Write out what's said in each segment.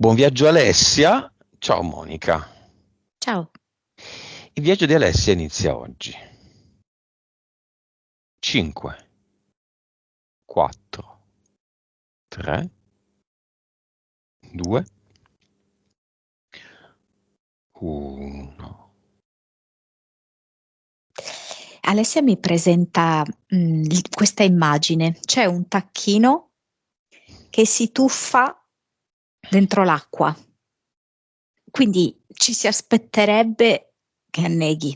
Buon viaggio Alessia, ciao Monica. Ciao. Il viaggio di Alessia inizia oggi. 5, 4, 3, 2, 1. Alessia mi presenta questa immagine. C'è un tacchino che si tuffa dentro l'acqua, quindi ci si aspetterebbe che anneghi.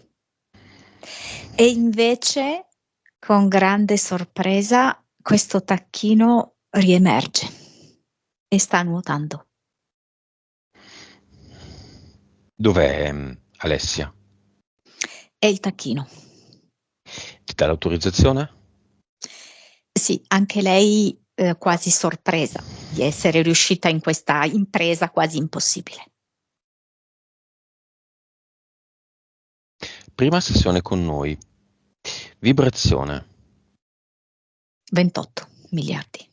E invece, con grande sorpresa, questo tacchino riemerge e sta nuotando. Dov'è Alessia? È il tacchino. Ti dà l'autorizzazione? Sì, anche lei quasi sorpresa di essere riuscita in questa impresa quasi impossibile. Prima sessione con noi. Vibrazione. 28 miliardi.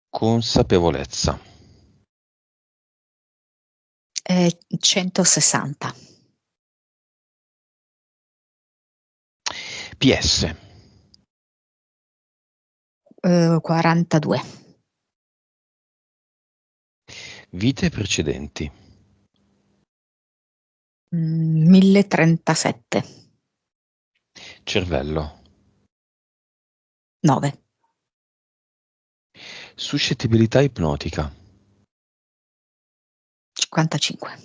Consapevolezza. 160. PS. 42. Vite precedenti. 1037. Cervello. 9. Suscettibilità ipnotica. 55.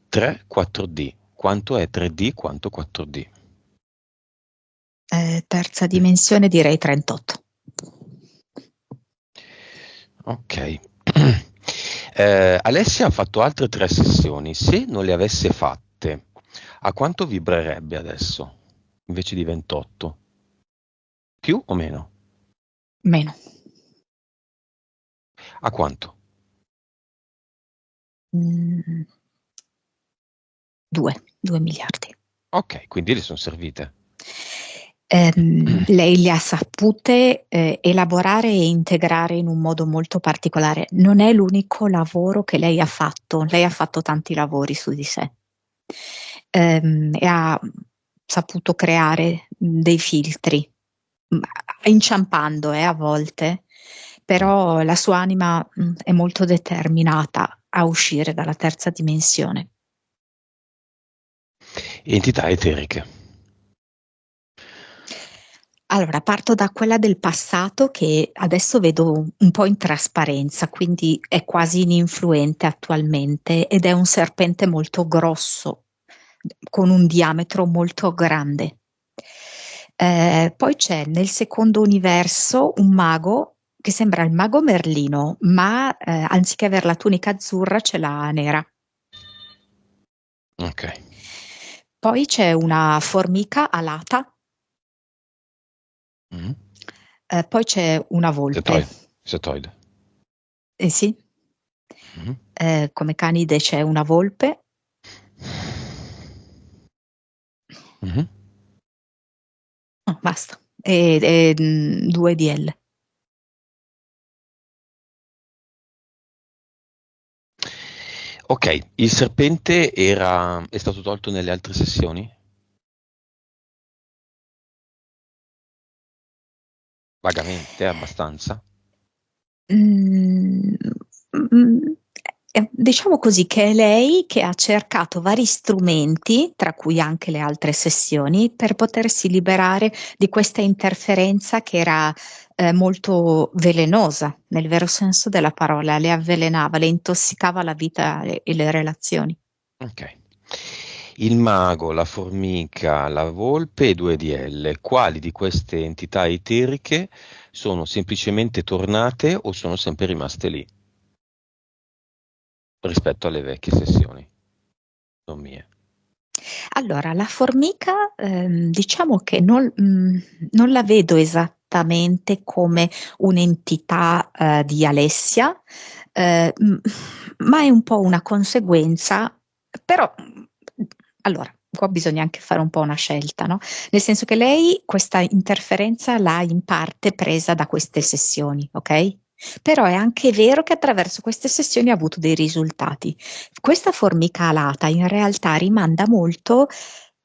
3, 4D. Quanto è 3D? Quanto 4D? Terza dimensione direi 38. Ok. Alessia ha fatto altre 3 sessioni. Se non le avesse fatte, a quanto vibrerebbe adesso? Invece di 28? Più o meno? Meno. A quanto? 2 miliardi. Ok, quindi le sono servite. Lei le ha sapute elaborare e integrare in un modo molto particolare. Non è l'unico lavoro che lei ha fatto tanti lavori su di sé e ha saputo creare dei filtri, inciampando a volte, però la sua anima è molto determinata a uscire dalla terza dimensione. Entità eteriche. Allora, parto da quella del passato che adesso vedo un po' in trasparenza, quindi è quasi ininfluente attualmente ed è un serpente molto grosso, con un diametro molto grande. Poi c'è nel secondo universo un mago che sembra il mago Merlino, ma anziché avere la tunica azzurra ce l'ha nera. Ok. Poi c'è una formica alata. Poi c'è una volpe. Setoide. Sì. Come canide c'è una volpe. No, basta. E 2 DL. Ok, il serpente è stato tolto nelle altre sessioni? Vagamente, abbastanza? Mm, diciamo così che è lei che ha cercato vari strumenti, tra cui anche le altre sessioni, per potersi liberare di questa interferenza che era molto velenosa, nel vero senso della parola, le avvelenava, le intossicava la vita e le relazioni. Ok. Il mago, la formica, la volpe e 2 DL. Quali di queste entità eteriche sono semplicemente tornate o sono sempre rimaste lì? Rispetto alle vecchie sessioni. Non mie. Allora, la formica, diciamo che non la vedo esattamente come un'entità di Alessia, ma è un po' una conseguenza, però allora, qua bisogna anche fare un po' una scelta, no? Nel senso che lei questa interferenza l'ha in parte presa da queste sessioni, ok? Però è anche vero che attraverso queste sessioni ha avuto dei risultati. Questa formica alata in realtà rimanda molto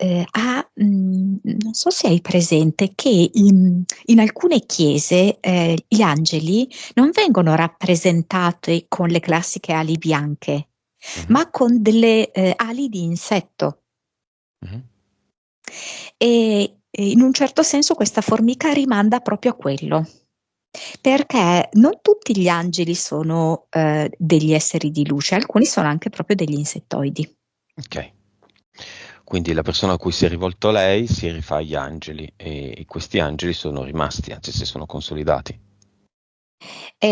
non so se hai presente che in alcune chiese gli angeli non vengono rappresentati con le classiche ali bianche, ma con delle ali di insetto. E in un certo senso questa formica rimanda proprio a quello, perché non tutti gli angeli sono degli esseri di luce, alcuni sono anche proprio degli insettoidi. Ok. Quindi la persona a cui si è rivolto lei si rifà agli angeli e questi angeli sono rimasti, anzi si sono consolidati.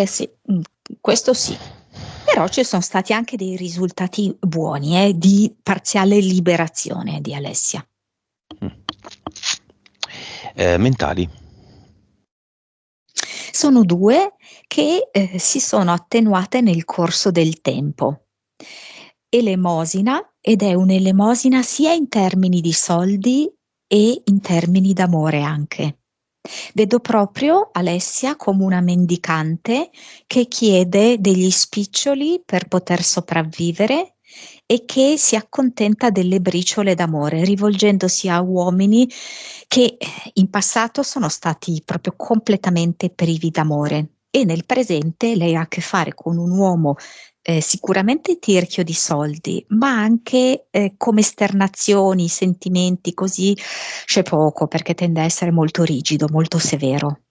Sì, questo sì. Però ci sono stati anche dei risultati buoni di parziale liberazione di Alessia. Mentali. Sono due che si sono attenuate nel corso del tempo. Elemosina, ed è un'elemosina sia in termini di soldi e in termini d'amore anche. Vedo proprio Alessia come una mendicante che chiede degli spiccioli per poter sopravvivere e che si accontenta delle briciole d'amore, rivolgendosi a uomini che in passato sono stati proprio completamente privi d'amore. E nel presente lei ha a che fare con un uomo sicuramente tirchio di soldi, ma anche come esternazioni, sentimenti così c'è poco, perché tende a essere molto rigido, molto severo.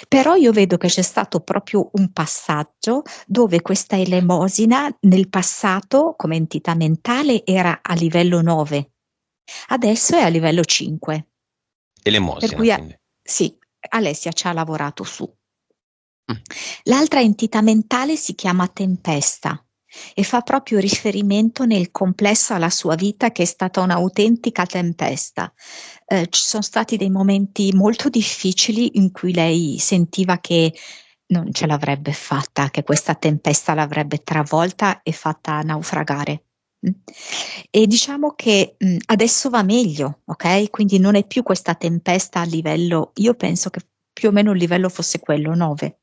Però io vedo che c'è stato proprio un passaggio dove questa elemosina nel passato come entità mentale era a livello 9, adesso è a livello 5. Per Elemosina, cui quindi. sì, Alessia ci ha lavorato su. L'altra entità mentale si chiama Tempesta e fa proprio riferimento nel complesso alla sua vita, che è stata un'autentica tempesta. Ci sono stati dei momenti molto difficili in cui lei sentiva che non ce l'avrebbe fatta, che questa tempesta l'avrebbe travolta e fatta naufragare. E diciamo che adesso va meglio, ok? Quindi non è più questa tempesta a livello, io penso che più o meno il livello fosse quello 9.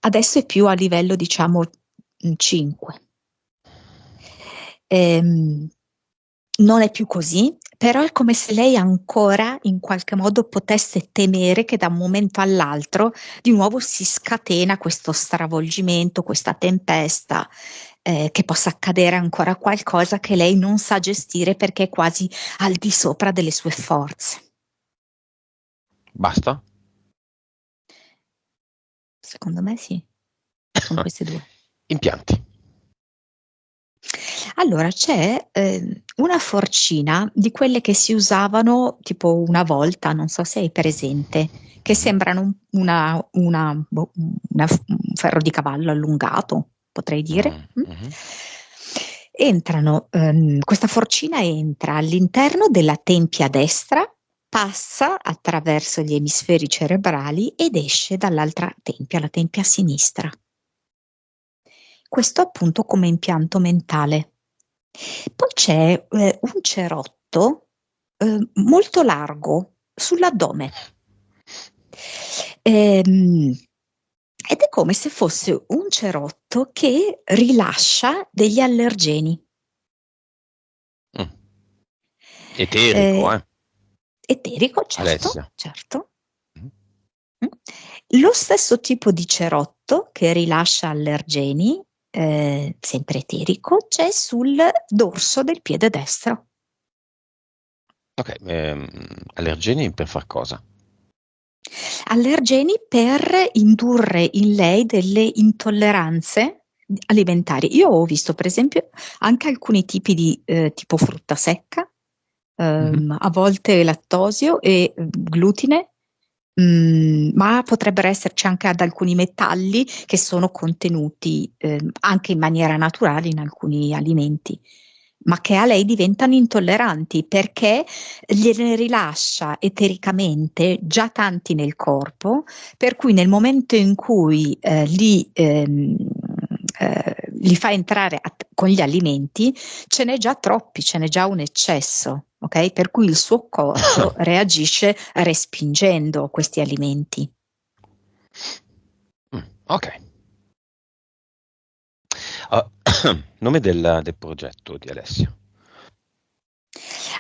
Adesso è più a livello, diciamo, 5. Non è più così, però è come se lei ancora in qualche modo potesse temere che da un momento all'altro di nuovo si scatena questo stravolgimento, questa tempesta, che possa accadere ancora qualcosa che lei non sa gestire perché è quasi al di sopra delle sue forze. Basta? Secondo me sì, sono queste due. Impianti. Allora c'è una forcina di quelle che si usavano tipo una volta, non so se hai presente, che sembrano un ferro di cavallo allungato, potrei dire. Questa forcina entra all'interno della tempia destra, passa attraverso gli emisferi cerebrali ed esce dall'altra tempia, la tempia sinistra. Questo appunto come impianto mentale. Poi c'è un cerotto molto largo sull'addome. Ed è come se fosse un cerotto che rilascia degli allergeni. Eterico, Eterico, Alessia. certo. Lo stesso tipo di cerotto che rilascia allergeni, sempre eterico, c'è sul dorso del piede destro. Ok, allergeni per far cosa? Allergeni per indurre in lei delle intolleranze alimentari. Io ho visto per esempio anche alcuni tipi di tipo frutta secca, a volte lattosio e glutine, ma potrebbero esserci anche ad alcuni metalli che sono contenuti anche in maniera naturale in alcuni alimenti, ma che a lei diventano intolleranti perché gliene rilascia etericamente già tanti nel corpo, per cui nel momento in cui li fa entrare con gli alimenti, ce n'è già troppi, ce n'è già un eccesso, ok? Per cui il suo corpo reagisce respingendo questi alimenti. Ok. Ah, nome del progetto di Alessia.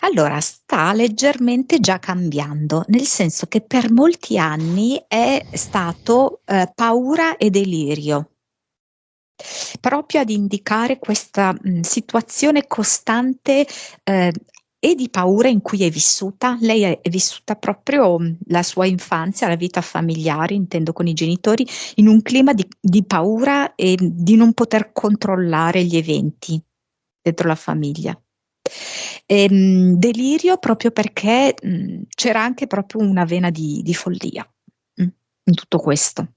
Allora, sta leggermente già cambiando, nel senso che per molti anni è stato paura e delirio, proprio ad indicare questa situazione costante e di paura in cui è vissuta. Lei è vissuta proprio la sua infanzia, la vita familiare, intendo con i genitori, in un clima di paura e di non poter controllare gli eventi dentro la famiglia. Delirio proprio perché c'era anche proprio una vena di follia in tutto questo.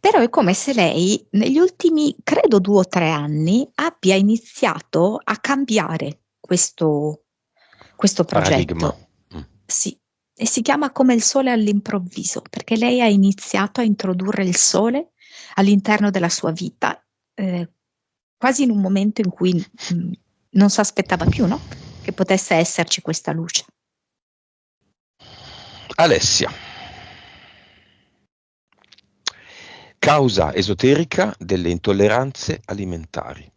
Però è come se lei negli ultimi, credo 2 o 3 anni, abbia iniziato a cambiare questo Paradigma. progetto. Sì, e si chiama Come il sole all'improvviso, perché lei ha iniziato a introdurre il sole all'interno della sua vita, quasi in un momento in cui non si aspettava più, no? Che potesse esserci questa luce. Alessia. Causa esoterica delle intolleranze alimentari.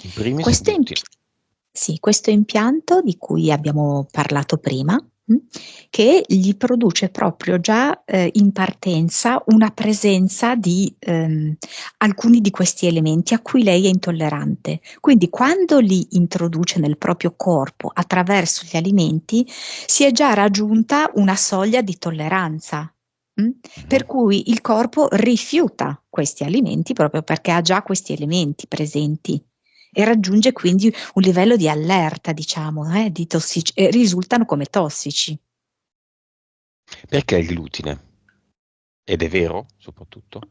In primis Questo, glutine. sì, questo impianto di cui abbiamo parlato prima, che gli produce proprio già in partenza una presenza di alcuni di questi elementi a cui lei è intollerante. Quindi quando li introduce nel proprio corpo attraverso gli alimenti, si è già raggiunta una soglia di tolleranza. Per cui il corpo rifiuta questi alimenti proprio perché ha già questi elementi presenti e raggiunge quindi un livello di allerta, diciamo, di e risultano come tossici. Perché il glutine? Ed è vero, soprattutto?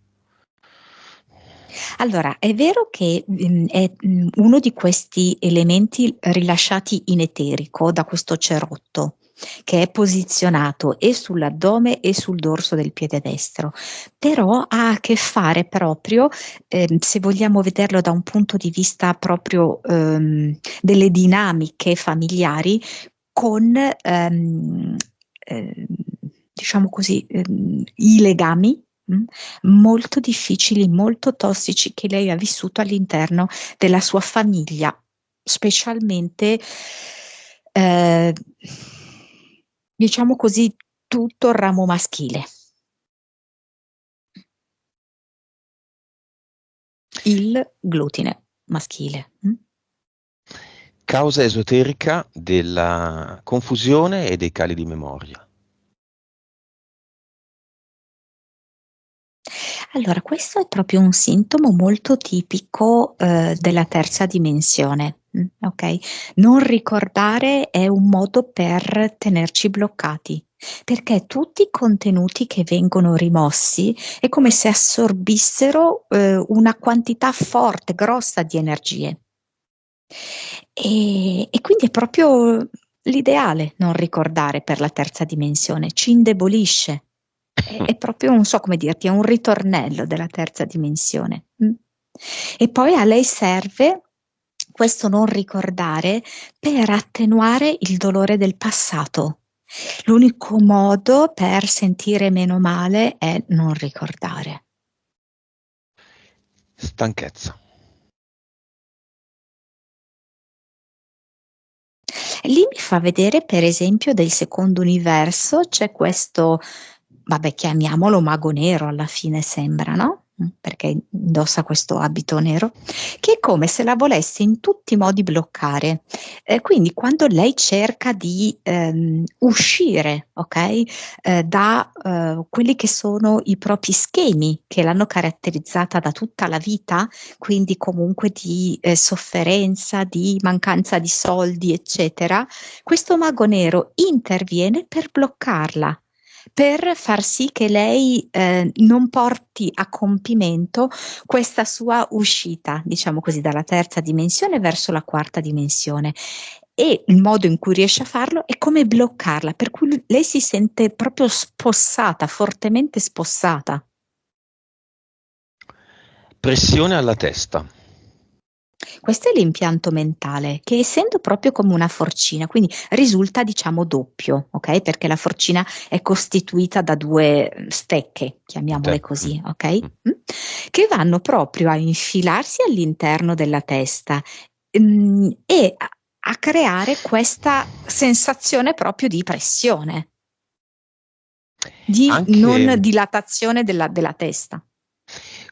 Allora, è vero che è uno di questi elementi rilasciati in eterico da questo cerotto, che è posizionato e sull'addome e sul dorso del piede destro, però ha a che fare proprio, se vogliamo vederlo da un punto di vista proprio delle dinamiche familiari, con ehm, diciamo così, i legami molto difficili, molto tossici che lei ha vissuto all'interno della sua famiglia, specialmente, eh, diciamo così, tutto il ramo maschile. Il glutine maschile. Causa esoterica della confusione e dei cali di memoria. Allora, questo è proprio un sintomo molto tipico della terza dimensione. Ok? Non ricordare è un modo per tenerci bloccati, perché tutti i contenuti che vengono rimossi è come se assorbissero una quantità forte, grossa di energie. E quindi è proprio l'ideale non ricordare per la terza dimensione, ci indebolisce. È proprio, non so come dirti, è un ritornello della terza dimensione. E poi a lei serve questo non ricordare per attenuare il dolore del passato. L'unico modo per sentire meno male è non ricordare. Stanchezza. Lì mi fa vedere, per esempio, del secondo universo, c'è questo, vabbè, chiamiamolo mago nero, alla fine sembra, no? Perché indossa questo abito nero, che è come se la volesse in tutti i modi bloccare. Quindi quando lei cerca di uscire, ok, da quelli che sono i propri schemi che l'hanno caratterizzata da tutta la vita, quindi comunque di sofferenza, di mancanza di soldi, eccetera, questo mago nero interviene per bloccarla, per far sì che lei non porti a compimento questa sua uscita, diciamo così, dalla terza dimensione verso la quarta dimensione. E il modo in cui riesce a farlo è come bloccarla, per cui lei si sente proprio spossata, fortemente spossata. Pressione alla testa. Questo è l'impianto mentale, che essendo proprio come una forcina, quindi risulta diciamo doppio, ok? Perché la forcina è costituita da due stecche, chiamiamole così, ok? Che vanno proprio a infilarsi all'interno della testa e a creare questa sensazione proprio di pressione, di non Anche dilatazione della testa.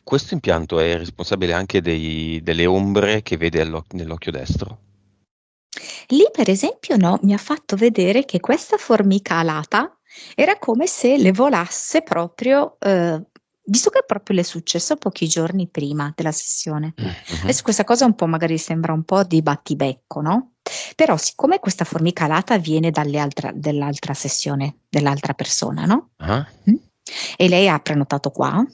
questo impianto è responsabile anche delle ombre che vede nell'occhio destro. Lì per esempio no, mi ha fatto vedere che questa formica alata era come se le volasse proprio, visto che proprio le è successo pochi giorni prima della sessione. Adesso questa cosa un po' magari sembra un po' di battibecco, no? Però siccome questa formica alata viene dall'altra sessione, dell'altra persona, no? Ah, Mm? E lei ha prenotato qua,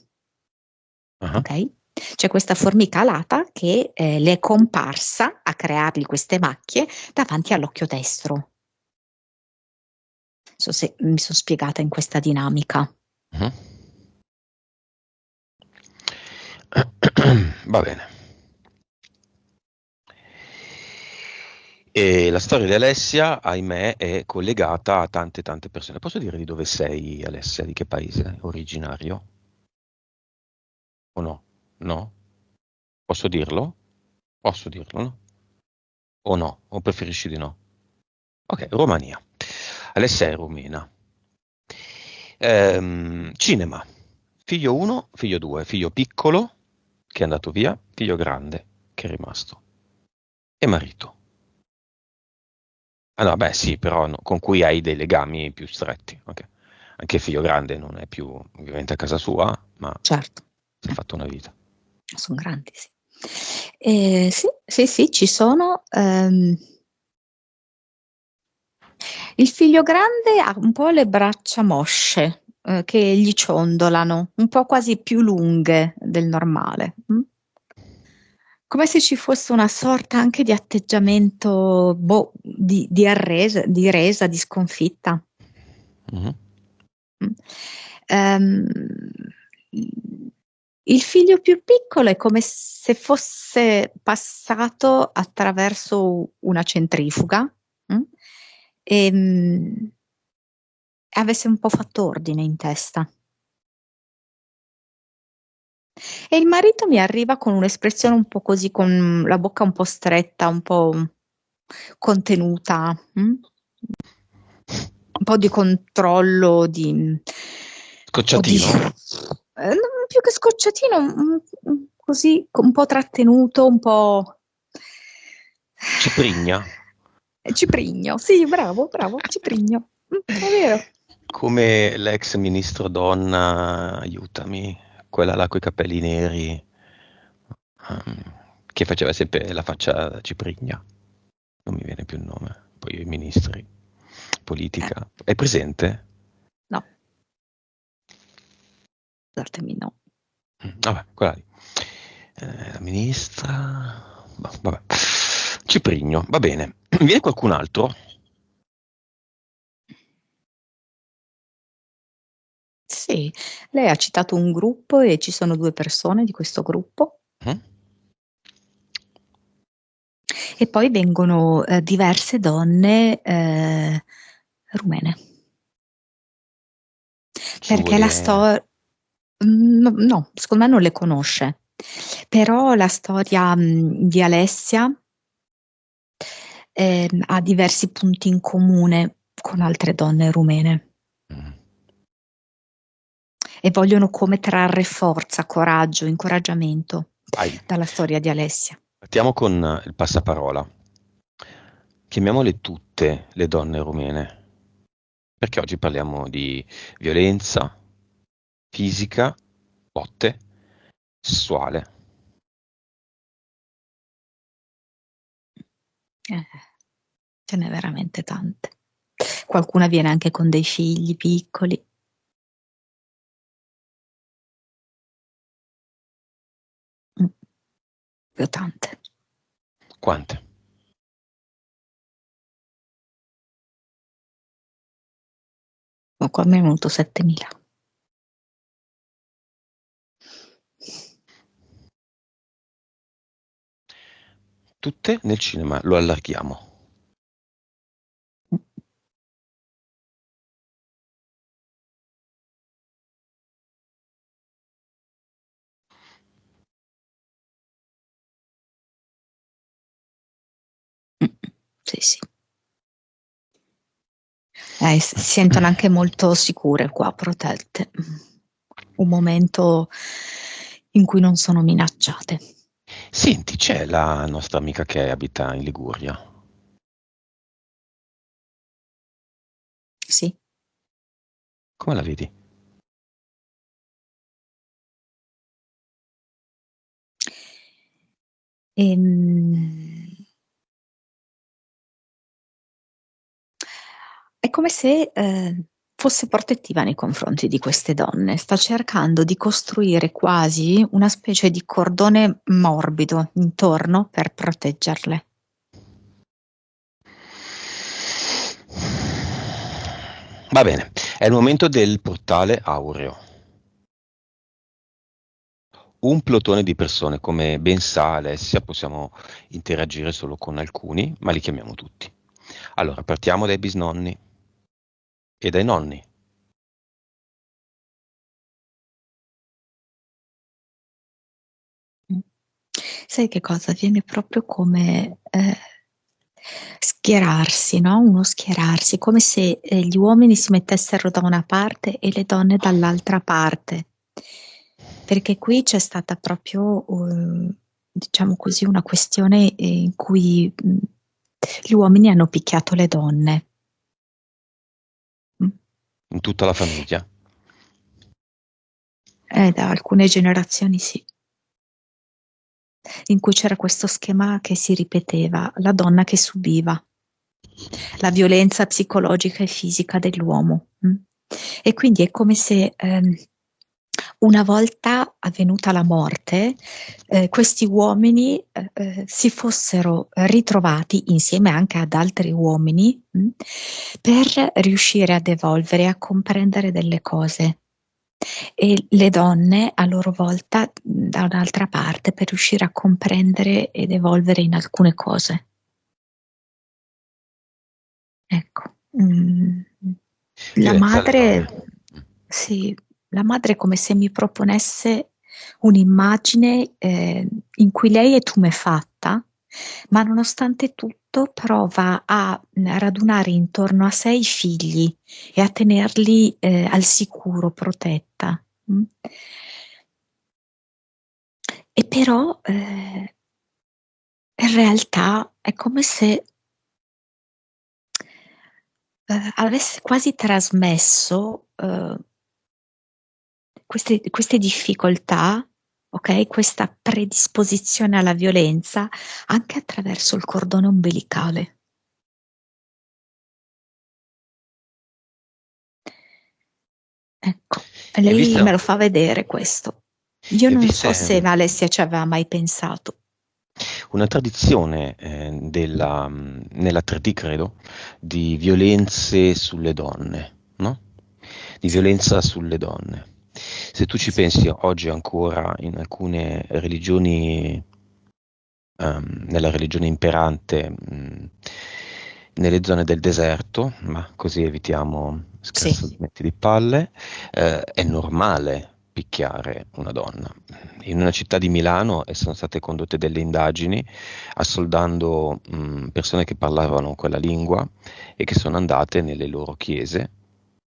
ah. ok? C'è questa formica alata che le è comparsa a creargli queste macchie davanti all'occhio destro. Non so se mi sono spiegata in questa dinamica. Va bene. E la storia di Alessia, ahimè, è collegata a tante tante persone. Posso dire di dove sei, Alessia? Di che paese originario? O no? No? Posso dirlo? Posso dirlo, no? O no? O preferisci di no? Ok, Romania. Alessia è rumena. Cinema. Figlio 1, figlio 2, figlio piccolo che è andato via, figlio grande che è rimasto. E marito. Ah no, beh sì, però con cui hai dei legami più stretti. Ok. Anche il figlio grande non è più ovviamente a casa sua, ma Certo, si è fatto una vita. sono grandi, sì. Sì, sì, sì, ci sono. Il figlio grande ha un po' le braccia mosce, che gli ciondolano, un po' quasi più lunghe del normale. Come se ci fosse una sorta anche di atteggiamento, boh, di resa, di sconfitta. Mhm. Mm. Ehm, il figlio più piccolo è come se fosse passato attraverso una centrifuga, mm, e avesse un po' fatto ordine in testa. E il marito mi arriva con un'espressione un po' così, con la bocca un po' stretta, un po' contenuta, un po' di controllo, Scocciatino? più che scocciatino, così un po' trattenuto, un po' Ciprigna? ciprigno. Sì, bravo, bravo, ciprigno. È vero. Come l'ex ministro donna, aiutami, quella là coi capelli neri, che faceva sempre la faccia da ciprigna. Non mi viene più il nome. Poi i ministri, Eh, politica. È presente? no, scusatemi, no. Vabbè, quella lì. La ministra. Boh, vabbè. Ciprigno, va bene. Viene qualcun altro? Sì, lei ha citato un gruppo e ci sono 2 persone di questo gruppo. Mm? E poi vengono diverse donne rumene. Perché la Sue. storia, no, secondo me non le conosce, però la storia di Alessia ha diversi punti in comune con altre donne rumene Mm. e vogliono come trarre forza, coraggio, incoraggiamento Vai, dalla storia di Alessia. partiamo con il passaparola. Chiamiamole tutte le donne rumene, perché oggi parliamo di violenza fisica, botte, sessuale. Eh, ce n'è veramente tante. Qualcuna viene anche con dei figli piccoli. Mm, proprio tante. Quante? Ma qua mi è venuto 7.000. tutte nel cinema, lo allarghiamo. Sì, sì. Si sentono anche molto sicure qua, protette. Un momento in cui non sono minacciate. Senti, c'è la nostra amica che abita in Liguria. Sì. Come la vedi? È come se fosse protettiva nei confronti di queste donne, sta cercando di costruire quasi una specie di cordone morbido intorno per proteggerle. Va bene, è il momento del portale aureo. Un plotone di persone, come ben sa Alessia, possiamo interagire solo con alcuni, ma li chiamiamo tutti. Allora, partiamo dai bisnonni e dai nonni. Sai che cosa? Viene proprio come schierarsi, no? Uno schierarsi, come se gli uomini si mettessero da una parte e le donne dall'altra parte. Perché qui c'è stata proprio, diciamo così, una questione in cui gli uomini hanno picchiato le donne. In tutta la famiglia. Da alcune generazioni sì, in cui c'era questo schema che si ripeteva, la donna che subiva la violenza psicologica e fisica dell'uomo. E quindi è come se una volta avvenuta la morte, questi uomini si fossero ritrovati insieme anche ad altri uomini per riuscire ad evolvere e a comprendere delle cose. E le donne a loro volta da un'altra parte per riuscire a comprendere ed evolvere in alcune cose. Ecco. La Violenza alle madre, donne. sì, la madre è come se mi proponesse un'immagine in cui lei è tumefatta, ma nonostante tutto prova a radunare intorno a sé i figli e a tenerli al sicuro, protetta. E però in realtà è come se avesse quasi trasmesso queste difficoltà, ok? Questa predisposizione alla violenza anche attraverso il cordone ombelicale. Ecco, E lei viste, me lo fa vedere questo. Io e non viste so se Alessia ci aveva mai pensato. una tradizione nella 3D, credo, di violenze sulle donne, no? Di Sì, violenza sulle donne. Se tu ci sì, pensi oggi ancora in alcune religioni, nella religione imperante, nelle zone del deserto, ma così evitiamo sì. scarsamente di palle, è normale picchiare una donna. In una città di Milano sono state condotte delle indagini assoldando persone che parlavano quella lingua e che sono andate nelle loro chiese,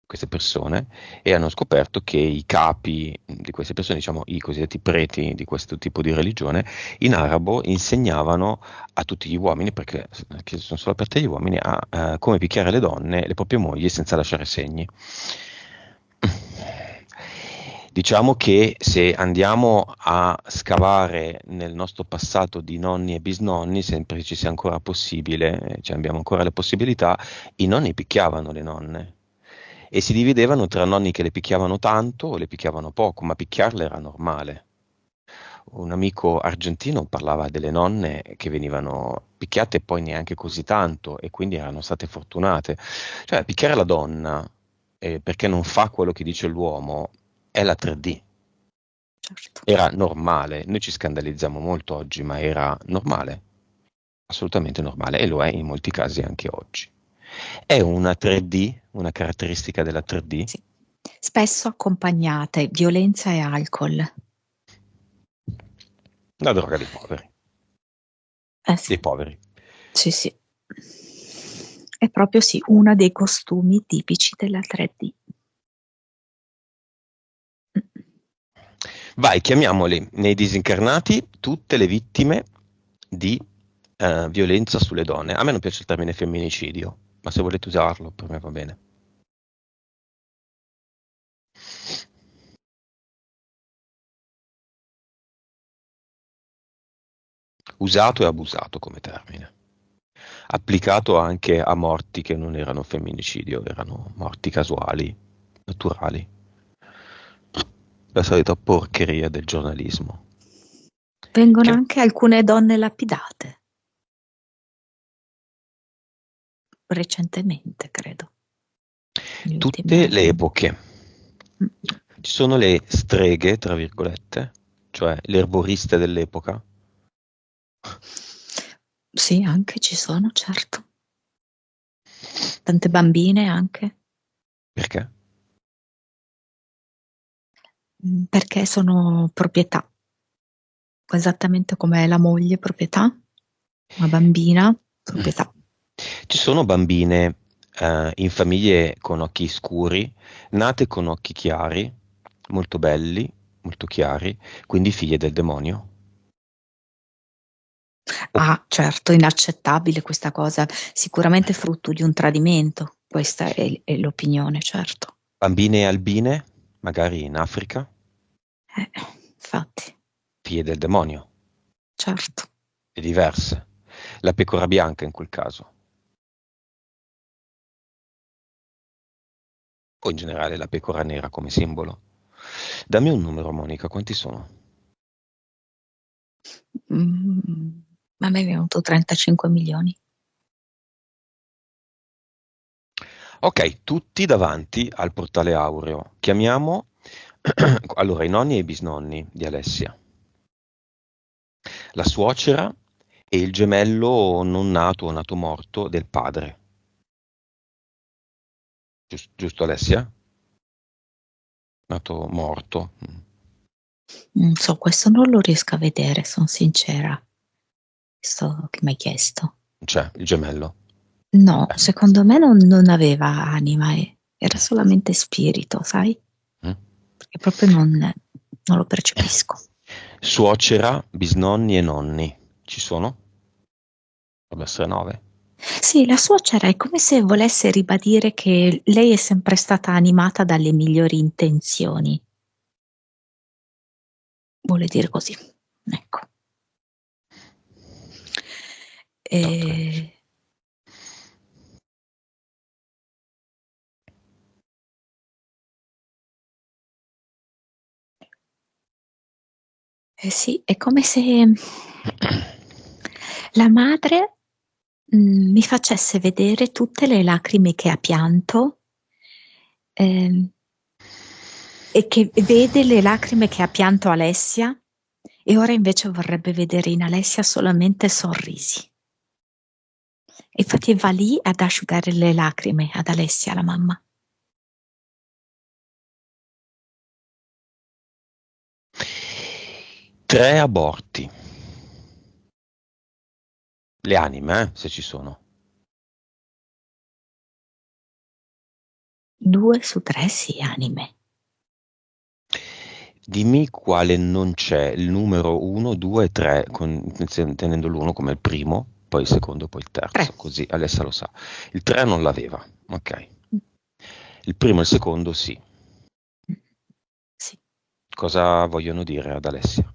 queste persone, e hanno scoperto che i capi di queste persone, diciamo i cosiddetti preti di questo tipo di religione, in arabo insegnavano a tutti gli uomini, perché sono solo aperte agli uomini, a come picchiare le donne, le proprie mogli, senza lasciare segni. Diciamo che se andiamo a scavare nel nostro passato di nonni e bisnonni, sempre che ci sia ancora possibile, cioè abbiamo ancora le possibilità, i nonni picchiavano le nonne e si dividevano tra nonni che le picchiavano tanto o le picchiavano poco, ma picchiarle era normale. Un amico argentino parlava delle nonne che venivano picchiate e poi neanche così tanto e quindi erano state fortunate. Cioè, picchiare la donna perché non fa quello che dice l'uomo è la 3D. Certo. Era normale, noi ci scandalizziamo molto oggi, ma era normale. assolutamente normale, e lo è in molti casi anche oggi. È una 3D, una caratteristica della 3D? Sì. Spesso accompagnate violenza e alcol. La droga dei poveri, Sì. dei poveri. Sì, sì. È proprio sì, uno dei costumi tipici della 3D. Vai, chiamiamoli nei disincarnati tutte le vittime di violenza sulle donne. A me non piace il termine femminicidio, ma se volete usarlo per me va bene. Usato e abusato come termine. Applicato anche a morti che non erano femminicidio, erano morti casuali, naturali. La solita porcheria del giornalismo. Vengono Che anche alcune donne lapidate. Recentemente, credo. Negli ultimi tutte le anni. epoche. Ci sono le streghe, tra virgolette, cioè le erboriste dell'epoca. Sì, anche ci sono, certo. Tante bambine anche. Perché? Perché sono proprietà. Esattamente come la moglie proprietà, una bambina proprietà. Ci sono bambine in famiglie con occhi scuri, nate con occhi chiari, molto belli, molto chiari, quindi figlie del demonio. O Ah, certo, inaccettabile questa cosa, sicuramente frutto di un tradimento, questa è l'opinione, certo. bambine albine, magari in Africa, Infatti, figlie del demonio, certo. è diverse. La pecora bianca in quel caso, o in generale la pecora nera come simbolo. Dammi un numero, Monica, quanti sono? A me è venuto 35 milioni. Ok, tutti davanti al portale aureo. Chiamiamo allora i nonni e i bisnonni di Alessia, la suocera e il gemello non nato o nato morto del padre. Giusto Alessia? Nato morto. Non so, questo non lo riesco a vedere, sono sincera. Questo che mi hai chiesto. C'è il gemello. No, Eh, secondo me non aveva anima, era solamente spirito, sai? mm. Perché proprio non lo percepisco. Suocera, bisnonni e nonni. Ci sono? Dovrebbe essere 9. Sì, la suocera è come se volesse ribadire che lei è sempre stata animata dalle migliori intenzioni. Vuole dire così, ecco. No, 13. E... sì, è come se la madre mi facesse vedere tutte le lacrime che ha pianto ehm, e che vede le lacrime che ha pianto Alessia e ora invece vorrebbe vedere in Alessia solamente sorrisi. E infatti va lì ad asciugare le lacrime ad Alessia, la mamma. 3 aborti. Le anime, se ci sono. 2 su 3 sì, anime. Dimmi quale non c'è, il numero 1, 2 e 3, tenendo l'1 come il primo, poi il secondo, poi il 3. terzo, così Alessia lo sa. Il 3 non l'aveva, ok. Il primo e il secondo sì. Sì. Cosa vogliono dire ad Alessia?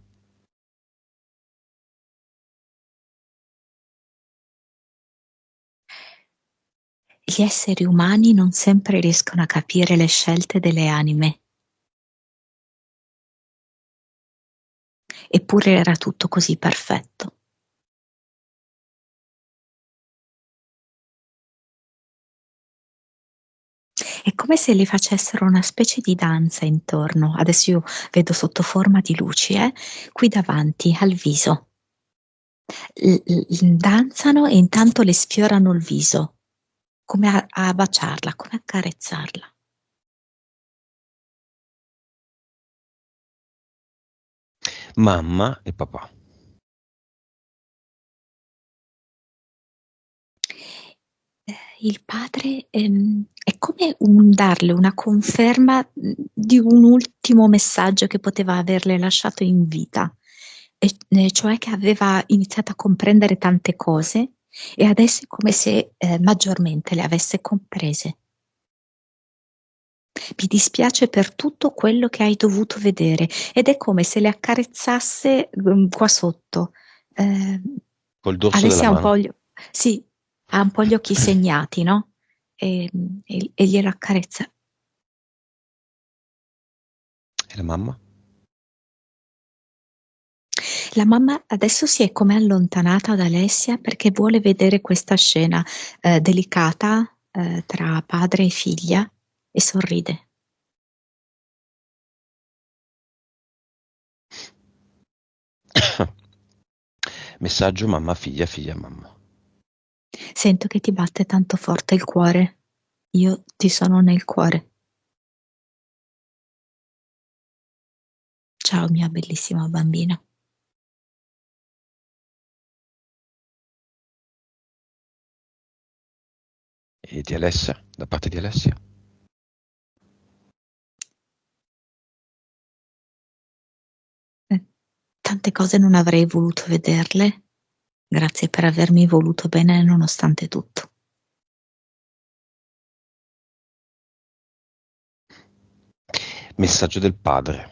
Gli esseri umani non sempre riescono a capire le scelte delle anime. Eppure era tutto così perfetto. È come se le facessero una specie di danza intorno. Adesso io vedo sotto forma di luci, qui davanti al viso. Danzano e intanto le sfiorano il viso, come a baciarla, come a carezzarla. Mamma e papà. Il padre è come darle una conferma di un ultimo messaggio che poteva averle lasciato in vita, cioè che aveva iniziato a comprendere tante cose e adesso è come se maggiormente le avesse comprese. Mi dispiace per tutto quello che hai dovuto vedere ed è come se le accarezzasse qua sotto. Col dorso della Alessia ha un po' mano. sì, ha un po' gli occhi segnati, no? E glielo accarezza. E la mamma? La mamma adesso si è come allontanata da Alessia perché vuole vedere questa scena delicata tra padre e figlia e sorride. Messaggio mamma figlia, figlia mamma. Sento che ti batte tanto forte il cuore. Io ti sono nel cuore. Ciao mia bellissima bambina. E di Alessia? Da parte di Alessia? Tante cose non avrei voluto vederle. Grazie per avermi voluto bene nonostante tutto. Messaggio del padre.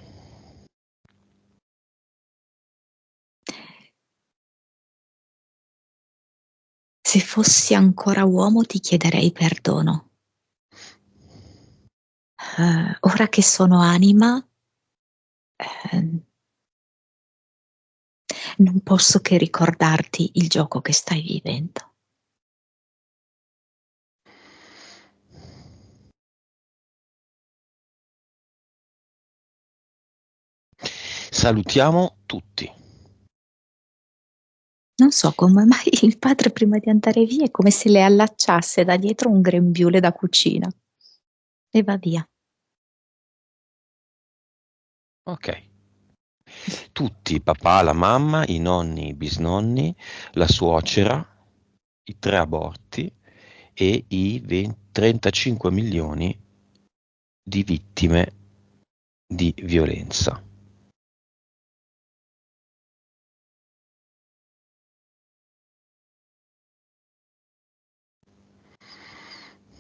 Se fossi ancora uomo ti chiederei perdono. Ora che sono anima, non posso che ricordarti il gioco che stai vivendo. Salutiamo tutti. Non so come mai il padre prima di andare via è come se le allacciasse da dietro un grembiule da cucina e va via. Ok. Tutti, papà, la mamma, i nonni, i bisnonni, la suocera, i 3 aborti e i 35 milioni di vittime di violenza.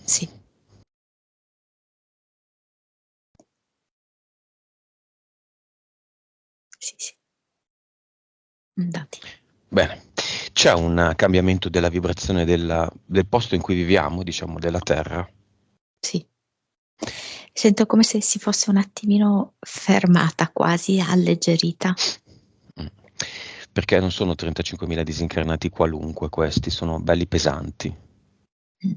Sì. Sì, sì. Andati. Bene, c'è un cambiamento della vibrazione del posto in cui viviamo, diciamo, della Terra? Sì. Sento come se si fosse un attimino fermata, quasi alleggerita. Mm. Perché non sono 35.000 disincarnati qualunque questi, sono belli pesanti. Mm.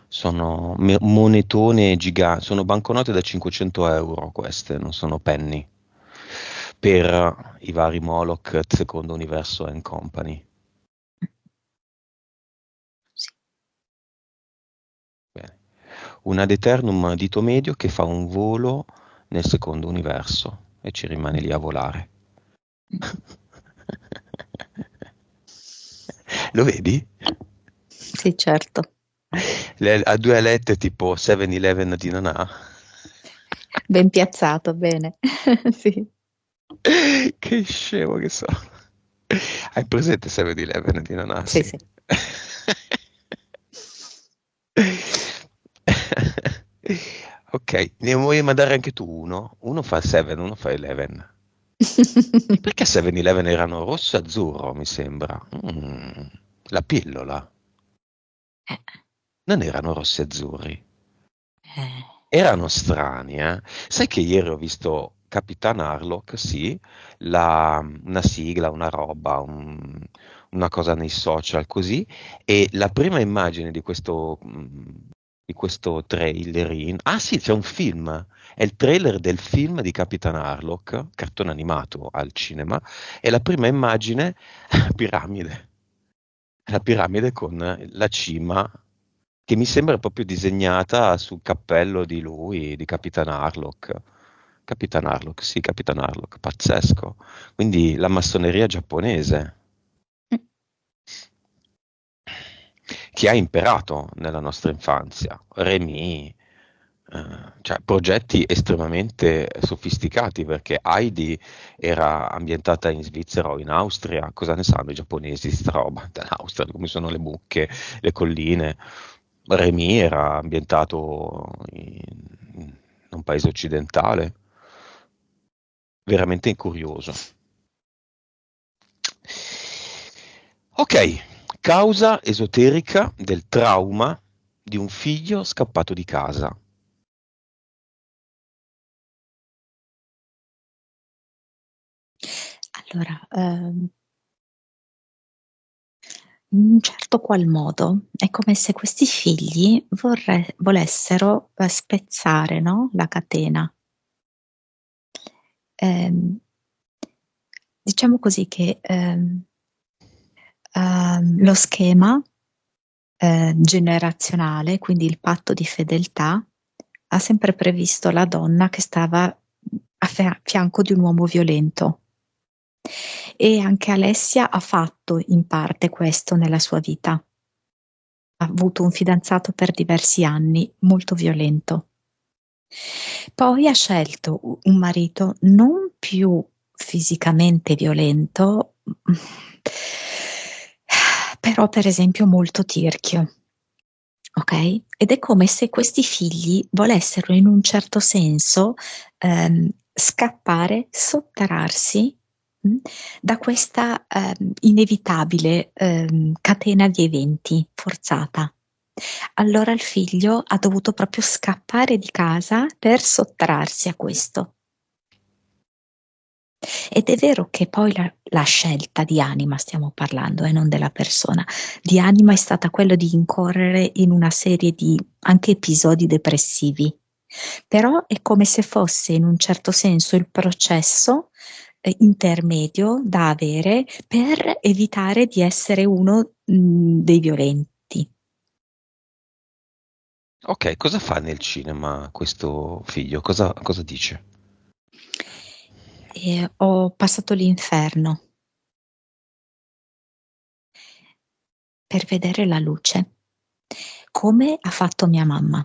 Sono monetone giganti, sono banconote da 500 euro queste, non sono penny. Per i vari Moloch, secondo Universo and Company. Sì. Bene. Un ad eternum dito medio che fa un volo nel secondo universo e ci rimane lì a volare. Mm. Lo vedi? Sì, certo. Ha due alette tipo 7-Eleven di Nanà. Ben piazzato, bene. Sì. Che scemo che sono. Hai presente 7-Eleven di Nanà? Sì, Sì. sì. Ok, ne vuoi mandare anche tu uno? Uno fa il 7, uno fa il 11. Perché 7-Eleven erano rosso e azzurro, mi sembra. La pillola. Eh, Non erano rossi e azzurri. eh, Erano strani, eh. Sai che ieri ho visto Capitan Harlock, sì, una sigla, una roba, una cosa nei social così, e la prima immagine di questo di questo trailer. Ah sì, c'è un film. È il trailer del film di Capitan Harlock, cartone animato al cinema, e la prima immagine è la piramide. È la piramide con la cima che mi sembra proprio disegnata sul cappello di lui, di Capitan Harlock. Capitan Harlock, sì, Capitan Harlock, pazzesco. Quindi la massoneria giapponese, che ha imperato nella nostra infanzia. Remy, cioè progetti estremamente sofisticati, perché Heidi era ambientata in Svizzera o in Austria. Cosa ne sanno i giapponesi di sta roba dell'Austria, come sono le mucche, le colline? Remy era ambientato in un paese occidentale, veramente curioso. Ok, causa esoterica del trauma di un figlio scappato di casa. Allora, in un certo qual modo è come se questi figli volessero spezzare, no, la catena. Ehm, diciamo così che lo schema generazionale, quindi il patto di fedeltà, ha sempre previsto la donna che stava a fianco di un uomo violento. E anche Alessia ha fatto in parte questo nella sua vita. Ha avuto un fidanzato per diversi anni, molto violento. Poi ha scelto un marito non più fisicamente violento, però per esempio molto tirchio. Okay? Ed è come se questi figli volessero in un certo senso, scappare, sottrarsi, da questa, inevitabile, catena di eventi forzata. Allora il figlio ha dovuto proprio scappare di casa per sottrarsi a questo. Ed è vero che poi la scelta di Anima, stiamo parlando, non della persona, di Anima è stata quello di incorrere in una serie di anche episodi depressivi, però è come se fosse in un certo senso il processo, intermedio da avere per evitare di essere uno, dei violenti. Ok, cosa fa nel cinema questo figlio? Cosa dice? Ho passato l'inferno per vedere la luce, come ha fatto mia mamma.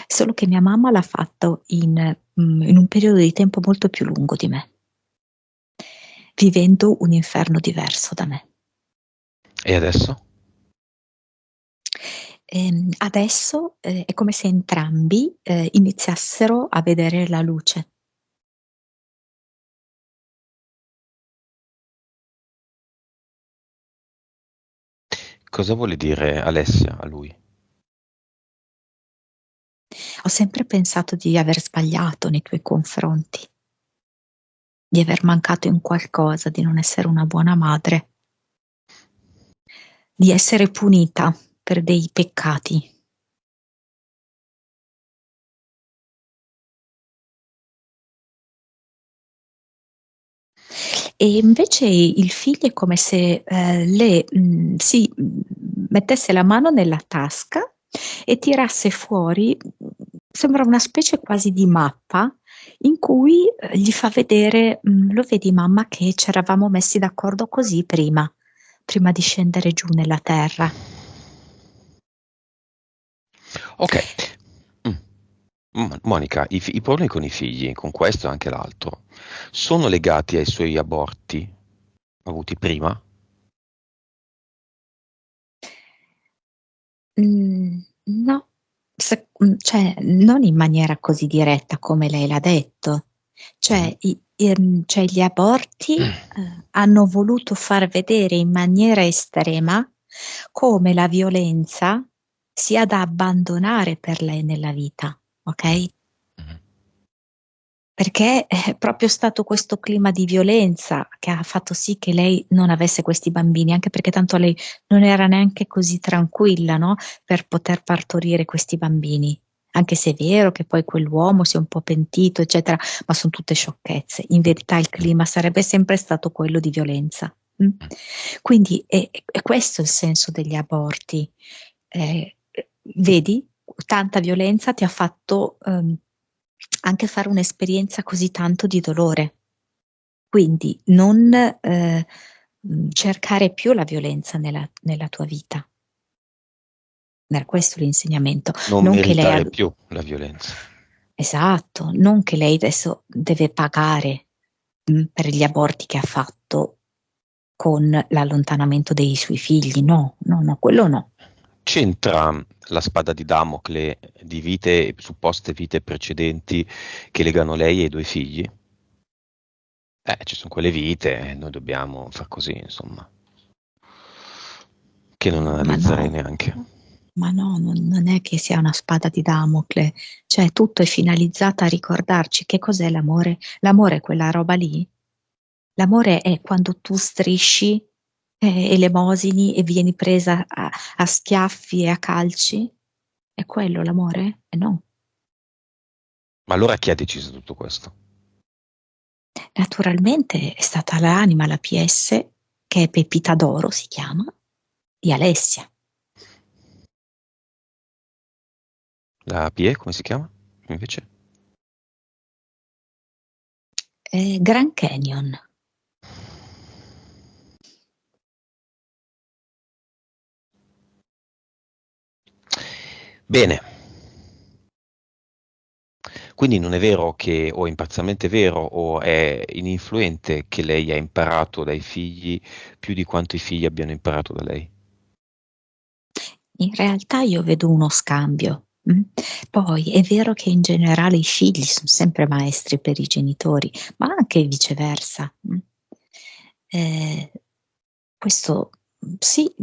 Solo che mia mamma l'ha fatto in un periodo di tempo molto più lungo di me, vivendo un inferno diverso da me. E adesso? Adesso, è come se entrambi, iniziassero a vedere la luce. Cosa vuole dire Alessia a lui? Ho sempre pensato di aver sbagliato nei tuoi confronti, di aver mancato in qualcosa, di non essere una buona madre, di essere punita per dei peccati. E invece il figlio è come se, mettesse la mano nella tasca e tirasse fuori, sembra una specie quasi di mappa in cui, gli fa vedere: "Lo vedi mamma che c'eravamo messi d'accordo così prima di scendere giù nella terra". Ok. Mm. Monica, i problemi con i figli, con questo e anche l'altro, sono legati ai suoi aborti avuti prima? No, cioè non in maniera così diretta come lei l'ha detto. Mhm. Cioè gli aborti, hanno voluto far vedere in maniera estrema come la violenza sia da abbandonare per lei nella vita, okay? Mhm. perché è proprio stato questo clima di violenza che ha fatto sì che lei non avesse questi bambini, anche perché tanto lei non era neanche così tranquilla, no? Per poter partorire questi bambini. Anche se è vero che poi quell'uomo si è un po' pentito, eccetera, ma sono tutte sciocchezze. In verità il clima sarebbe sempre stato quello di violenza. Mm? Quindi è questo il senso degli aborti. Vedi, tanta violenza ti ha fatto anche fare un'esperienza così tanto di dolore. Quindi non cercare più la violenza nella tua vita. Era questo l'insegnamento. Non Non che meritare lei, più la violenza. esatto, non che lei adesso deve pagare per gli aborti che ha fatto con l'allontanamento dei suoi figli. No, no, no, quello no. C'entra la spada di Damocle di vite, supposte vite precedenti che legano lei e i due figli? Ci sono quelle vite, noi dobbiamo far così, insomma, che non Ma analizzerei no, neanche. ma no, non è che sia una spada di Damocle, cioè tutto è finalizzato a ricordarci che cos'è l'amore. L'amore è quella roba lì. L'amore è quando tu strisci elemosini e vieni presa a schiaffi e a calci. È quello l'amore? No. Ma allora chi ha deciso tutto questo? Naturalmente è stata l'anima, la PS, che è Pepita d'Oro, si chiama, di Alessia. La PE, come si chiama? Invece? Grand Canyon. Bene. Quindi non è vero che, o è parzialmente vero, o è ininfluente che lei ha imparato dai figli più di quanto i figli abbiano imparato da lei. In realtà io vedo uno scambio. Poi è vero che in generale i figli sono sempre maestri per i genitori, ma anche viceversa. Questo sì,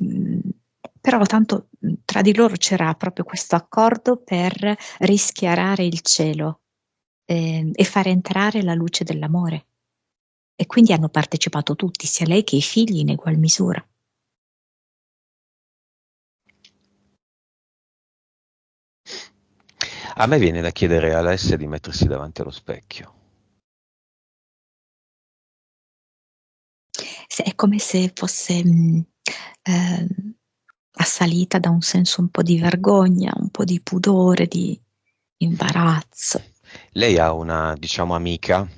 mh, però tanto tra di loro c'era proprio questo accordo per rischiarare il cielo e far entrare la luce dell'amore. E quindi hanno partecipato tutti, sia lei che i figli, in egual misura. A me viene da chiedere a Alessia di mettersi davanti allo specchio. È come se fosse ehm, assalita da un senso un po' di vergogna, un po' di pudore, di imbarazzo. Lei ha una, diciamo, amica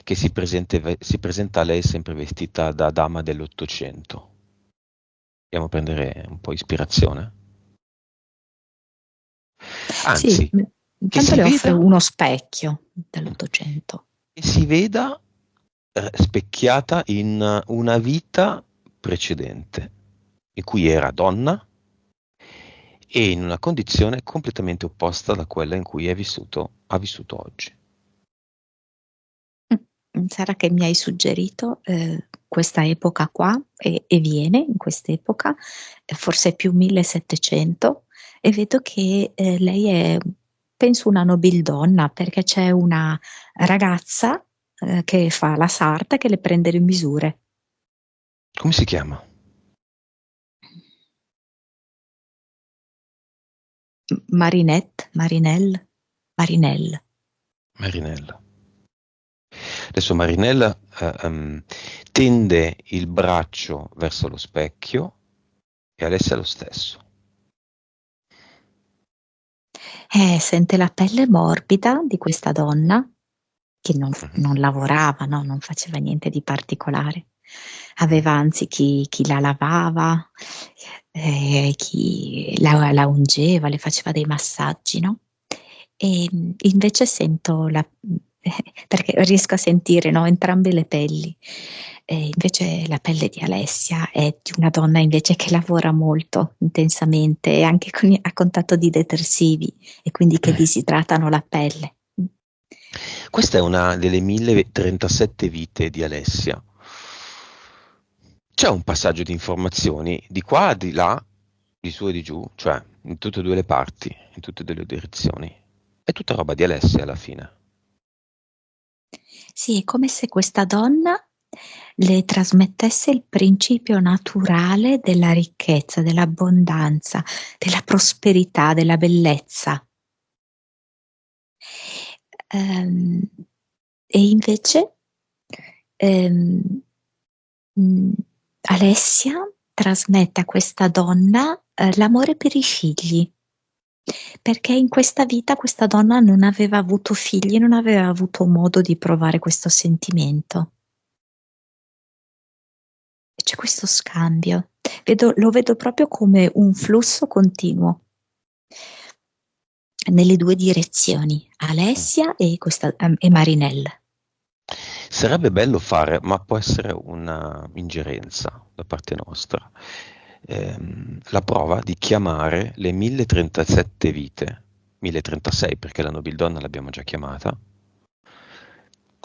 che si presenta a lei sempre vestita da dama dell'Ottocento. Andiamo a prendere un po' ispirazione. Sì, Anzi, che intanto si le offre veda, uno specchio dell'Ottocento. che si veda specchiata in una vita precedente, in cui era donna e in una condizione completamente opposta da quella in cui ha vissuto oggi. Sarà che mi hai suggerito questa epoca qua e viene in quest'epoca, forse più 1700, e vedo che lei è, penso, una nobildonna, perché c'è una ragazza che fa la sarta che le prende le misure. Come si chiama? Marinette, Marinelle, Marinelle. Marinella. Adesso Marinella tende il braccio verso lo specchio e Alessia lo stesso. Sente la pelle morbida di questa donna che Mhm. non lavorava, no? Non faceva niente di particolare. Aveva anzi chi la lavava, chi la ungeva, le faceva dei massaggi, no? E invece sento perché riesco a sentire, no, entrambe le pelli. E invece la pelle di Alessia è di una donna invece che lavora molto intensamente e anche a contatto di detersivi e quindi che disidratano la pelle. Questa è una delle 1037 vite di Alessia. C'è un passaggio di informazioni di qua, di là, di su e di giù, cioè in tutte e due le parti, in tutte e due le direzioni. È tutta roba di Alessia alla fine. Sì, è come se questa donna le trasmettesse il principio naturale della ricchezza, dell'abbondanza, della prosperità, della bellezza. Ehm, e invece ehm, mh, Alessia trasmette a questa donna l'amore per i figli, perché in questa vita questa donna non aveva avuto figli, non aveva avuto modo di provare questo sentimento. E c'è questo scambio, lo vedo proprio come un flusso continuo nelle due direzioni, Mm. Alessia e Marinelle. Sarebbe bello fare, ma può essere una ingerenza da parte nostra, la prova di chiamare le 1037 vite, 1036 perché la nobildonna l'abbiamo già chiamata,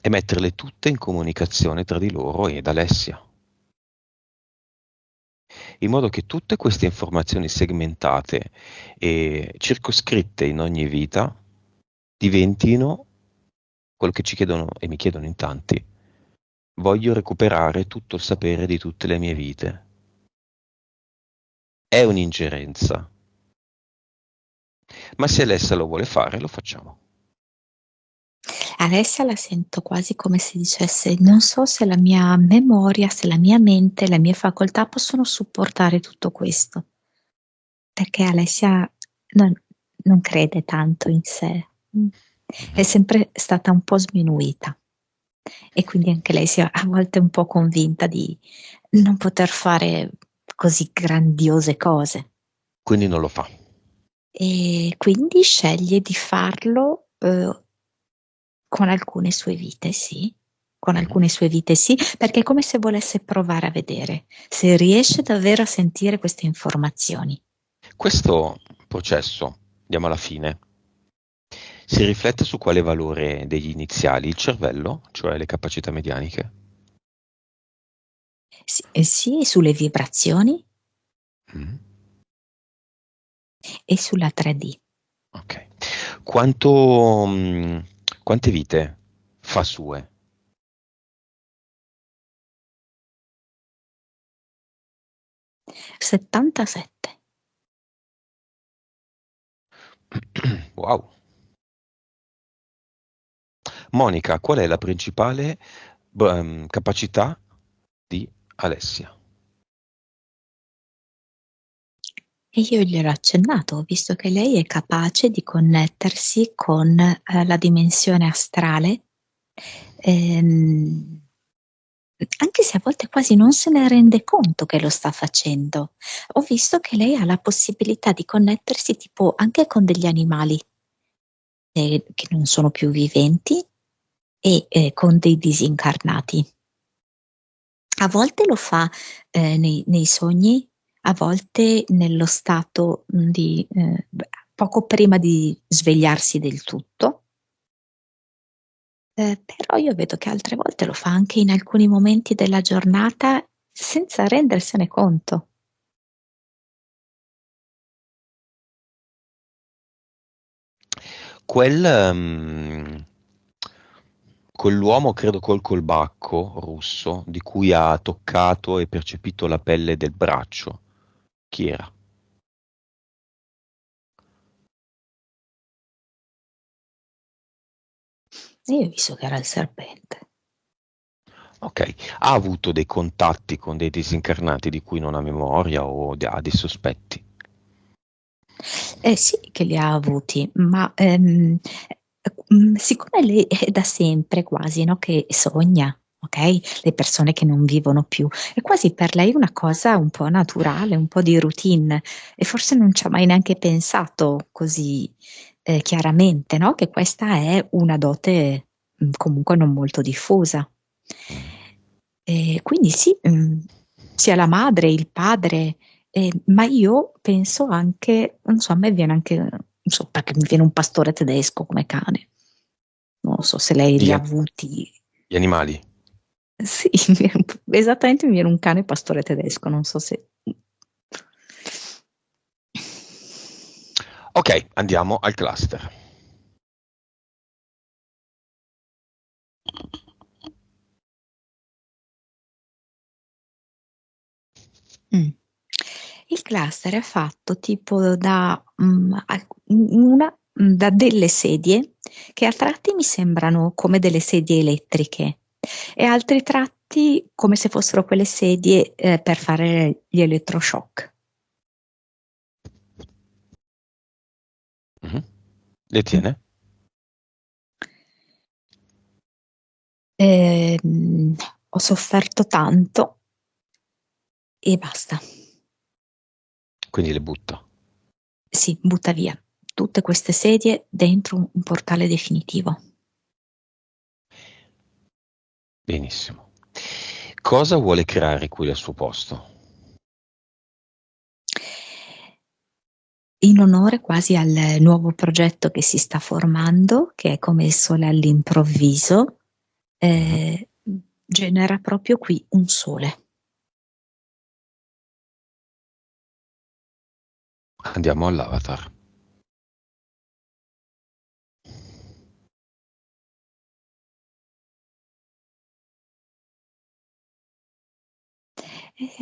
e metterle tutte in comunicazione tra di loro ed Alessia, in modo che tutte queste informazioni segmentate e circoscritte in ogni vita diventino quello che ci chiedono e mi chiedono in tanti. Voglio recuperare tutto il sapere di tutte le mie vite. È un'ingerenza, ma se Alessia lo vuole fare, lo facciamo. Alessia la sento quasi come se dicesse: non so se la mia memoria, se la mia mente, le mie facoltà possono supportare tutto questo. Perché Alessia non, non crede tanto in sé, è Mhm. sempre stata un po' sminuita e quindi anche lei si è a volte un po' convinta di non poter fare così grandiose cose Quindi non lo fa. e quindi sceglie di farlo con alcune sue vite, sì. Con Mhm. alcune sue vite sì, perché è come se volesse provare a vedere se riesce davvero a sentire queste informazioni. Questo processo, andiamo alla fine, si riflette su quale valore degli iniziali, il cervello, cioè le capacità medianiche. Sì, sì, sulle vibrazioni Mhm. e sulla 3D. Ok. Quanto, quante vite fa sue? 77. Wow. Monica, qual è la principale capacità di Alessia? E io gliel'ho accennato, visto che lei è capace di connettersi con la dimensione astrale, ehm, anche se a volte quasi non se ne rende conto che lo sta facendo. Ho visto che lei ha la possibilità di connettersi tipo anche con degli animali che non sono più viventi e con dei disincarnati. A volte lo fa nei sogni, a volte nello stato di poco prima di svegliarsi del tutto, però io vedo che altre volte lo fa anche in alcuni momenti della giornata senza rendersene conto. Quel, quell'uomo, credo col colbacco russo, di cui ha toccato e percepito la pelle del braccio, chi era? E io ho visto che era il serpente. Ok, ha avuto dei contatti con dei disincarnati di cui non ha memoria o ha dei sospetti? Sì che li ha avuti, ma siccome lei è da sempre quasi, no, che sogna, ok? Le persone che non vivono più, è quasi per lei una cosa un po' naturale, un po' di routine e forse non ci ha mai neanche pensato così chiaramente, no? Che questa è una dote comunque non molto diffusa. Mm. Quindi sì, sia la madre, il padre, ma io penso anche, non so, a me viene anche, non so, perché mi viene un pastore tedesco come cane, non so se lei li Gli, ha an- avuti. gli animali? Sì, esattamente mi viene un cane pastore tedesco, non so se... Ok, andiamo al cluster. Mm. Il cluster è fatto tipo da delle sedie che a tratti mi sembrano come delle sedie elettriche e a altri tratti come se fossero quelle sedie per fare gli elettroshock. Mhm. Le tiene? Ehm, Ho sofferto tanto e basta. Quindi le butta. Si butta via tutte queste sedie dentro un portale definitivo. Benissimo. Cosa vuole creare qui al suo posto? In onore quasi al nuovo progetto che si sta formando, che è come il sole all'improvviso, Mhm. genera proprio qui un sole. Andiamo all'avatar.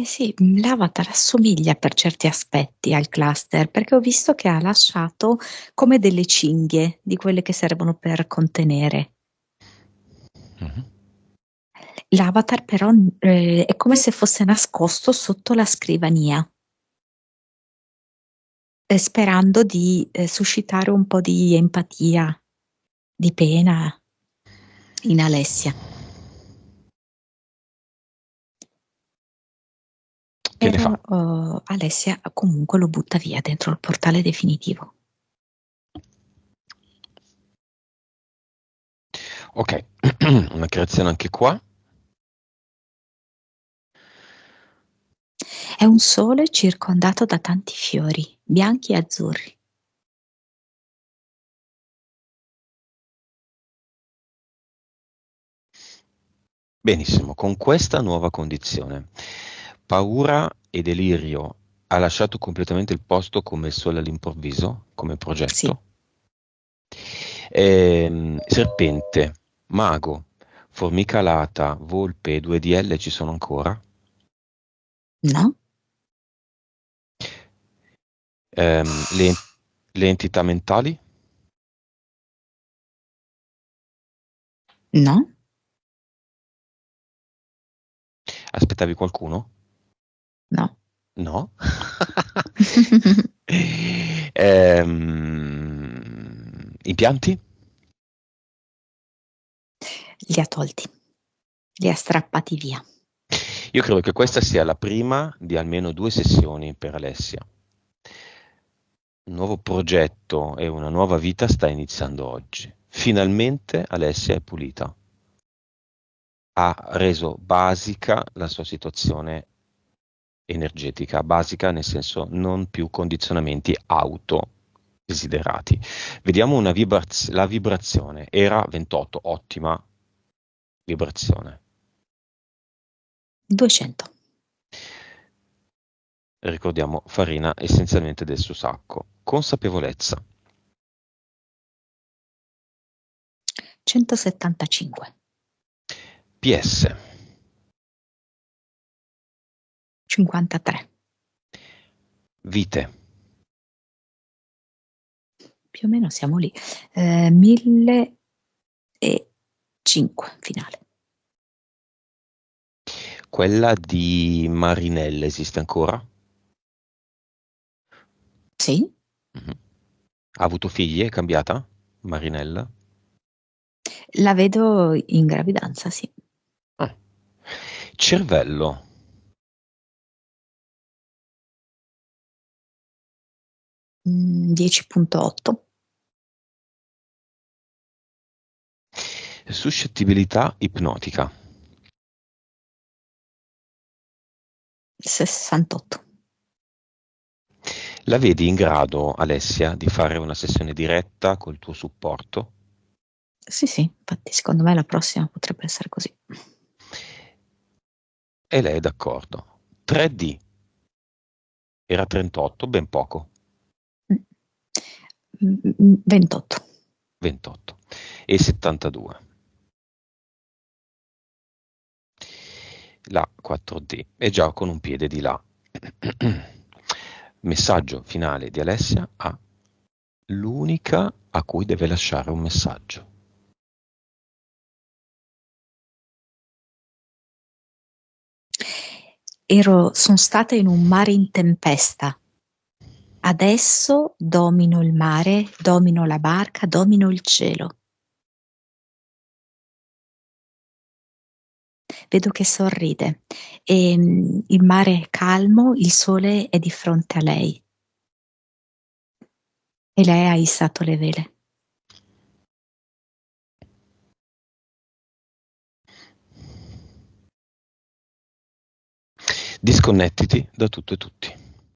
Sì, l'avatar assomiglia per certi aspetti al cluster, perché ho visto che ha lasciato come delle cinghie di quelle che servono per contenere. Mhm. L'avatar però è come se fosse nascosto sotto la scrivania, sperando di suscitare un po' di empatia, di pena in Alessia. Che ne Però fa? Alessia comunque lo butta via dentro il portale definitivo. Ok, una creazione anche qua. È un sole circondato da tanti fiori, bianchi e azzurri. Benissimo, con questa nuova condizione, paura e delirio ha lasciato completamente il posto come il sole all'improvviso, come Sì, progetto. Serpente, mago, formica alata, volpe e 2DL ci sono ancora? no? Ehm, le, le entità mentali? No? Aspettavi qualcuno? No. No? Impianti? Li ha tolti, li ha strappati via. Io credo che questa sia la prima di almeno 2 sessioni per Alessia. Un nuovo progetto e una nuova vita sta iniziando oggi. Finalmente Alessia è pulita. Ha reso basica la sua situazione energetica, basica nel senso non più condizionamenti auto desiderati. Vediamo la vibrazione. Era 28, ottima vibrazione. 200. Ricordiamo farina essenzialmente del suo sacco. Consapevolezza. 175. PS. 53. Vite. Più o meno siamo lì. 1005 finale. Quella di Marinella esiste ancora? Sì? Mhm. Ha avuto figli? È cambiata? Marinella? La vedo in gravidanza, sì. Ah. Cervello. 10.8. Suscettibilità ipnotica. 68. La vedi in grado, Alessia, di fare una sessione diretta col tuo supporto? Sì, sì, infatti secondo me la prossima potrebbe essere così. E lei è d'accordo. 3D. Era 38, ben poco. 28. 28. E 72. La 4D è già con un piede di là. Messaggio finale di Alessia a l'unica a cui deve lasciare un messaggio. Sono stata in un mare in tempesta. Adesso domino il mare, domino la barca, domino il cielo. Vedo che sorride e il mare è calmo, il sole è di fronte a lei e lei ha issato le vele. Disconnettiti da tutto e tutti.